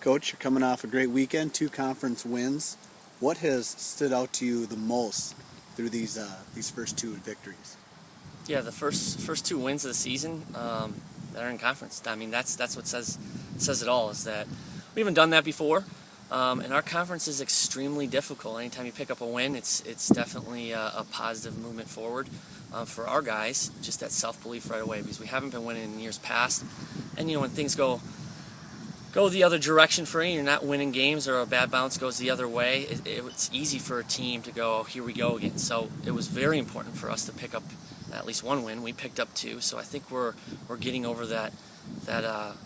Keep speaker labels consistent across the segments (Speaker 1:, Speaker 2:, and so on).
Speaker 1: Coach, you're coming off a great weekend, 2 conference wins. What has stood out to you the most through these first 2 victories?
Speaker 2: Yeah, the first 2 wins of the season that are in conference. I mean, that's what says it all. Is that we haven't done that before, and our conference is extremely difficult. Anytime you pick up a win, it's definitely a positive movement forward for our guys. Just that self-belief right away, because we haven't been winning in years past, and when things go the other direction for you, you're not winning games, or a bad bounce goes the other way, it's easy for a team to go, oh, here we go again. So it was very important for us to pick up at least 1 win. We picked up 2, so I think we're getting over that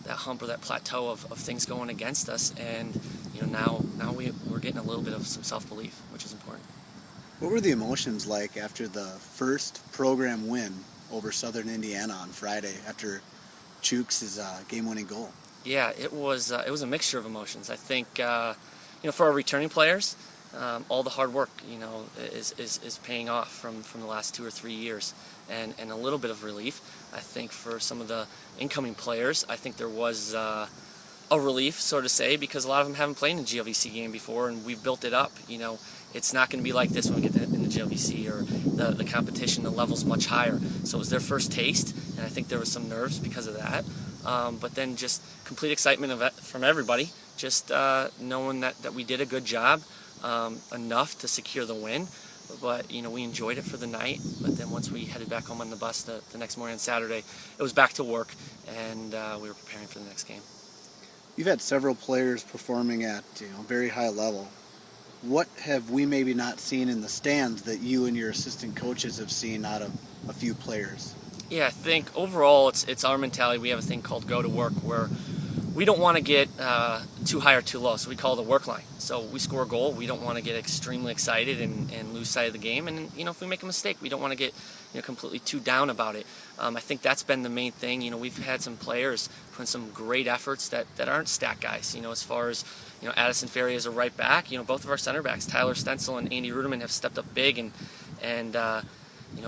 Speaker 2: hump or that plateau of things going against us, and now we're getting a little bit of some self-belief, which is important.
Speaker 1: What were the emotions like after the first program win over Southern Indiana on Friday after Chooks' game-winning goal?
Speaker 2: Yeah, it was a mixture of emotions. I think for our returning players, all the hard work is paying off from the last 2 or 3 years, and a little bit of relief. I think for some of the incoming players, I think there was a relief, so to say, because a lot of them haven't played in a GLVC game before, and we've built it up. It's not going to be like this when we get in the GLVC, or the competition. The level's much higher, so it was their first taste, and I think there was some nerves because of that. But then just complete excitement from everybody, just knowing that we did a good job, enough to secure the win. But we enjoyed it for the night. But then once we headed back home on the bus the next morning on Saturday, it was back to work, and we were preparing for the next game.
Speaker 1: You've had several players performing at very high level. What have we maybe not seen in the stands that you and your assistant coaches have seen out of a few players?
Speaker 2: Yeah, I think overall it's our mentality. We have a thing called go to work, where we don't want to get too high or too low, so we call it the work line. So we score a goal, we don't want to get extremely excited and lose sight of the game. And if we make a mistake, we don't want to get completely too down about it. I think that's been the main thing. We've had some players put in some great efforts that aren't stat guys. As far as Addison Ferry as a right back, both of our center backs, Tyler Stencil and Andy Ruderman, have stepped up big and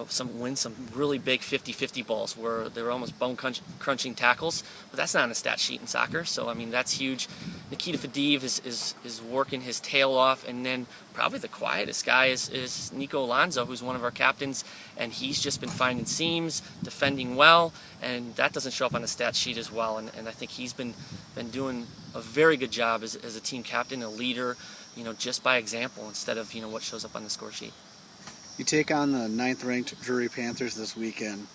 Speaker 2: some really big 50-50 balls where they were almost bone-crunching tackles, but that's not on a stat sheet in soccer, so I mean that's huge. Nikita Fadiv is working his tail off, and then probably the quietest guy is Nico Alonso, who's one of our captains, and he's just been finding seams, defending well, and that doesn't show up on the stat sheet as well, and I think he's been doing a very good job as a team captain, a leader, just by example instead of what shows up on the score sheet.
Speaker 1: You take on the 9th-ranked Prairie Panthers this weekend.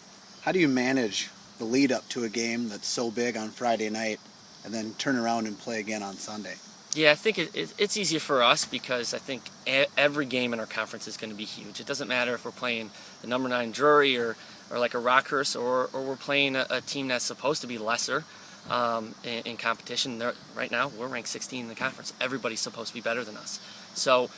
Speaker 1: How do you manage the lead up to a game that's so big on Friday night and then turn around and play again on Sunday?
Speaker 2: Yeah, I think it's easier for us because I think every game in our conference is going to be huge. It doesn't matter if we're playing the number 9 Drury or like a Rockhurst or we're playing a team that's supposed to be lesser in competition. Right now, we're ranked 16 in the conference. Everybody's supposed to be better than us. So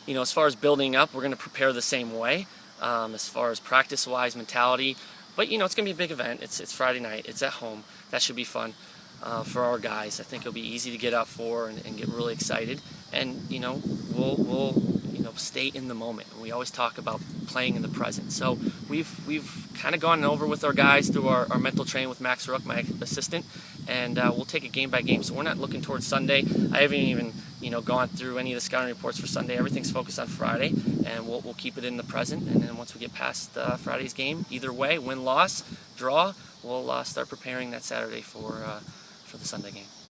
Speaker 2: as far as building up, we're going to prepare the same way, as far as practice-wise, mentality. But, it's going to be a big event. It's Friday night. It's at home. That should be fun for our guys. I think it'll be easy to get up for and get really excited. And, we'll stay in the moment. We always talk about playing in the present. So we've kind of gone over with our guys through our mental training with Max Rook, my assistant, and we'll take it game by game. So we're not looking towards Sunday. I haven't even gone through any of the scouting reports for Sunday. Everything's focused on Friday, and we'll keep it in the present. And then once we get past Friday's game, either way, win, loss, draw, we'll start preparing that Saturday for the Sunday game.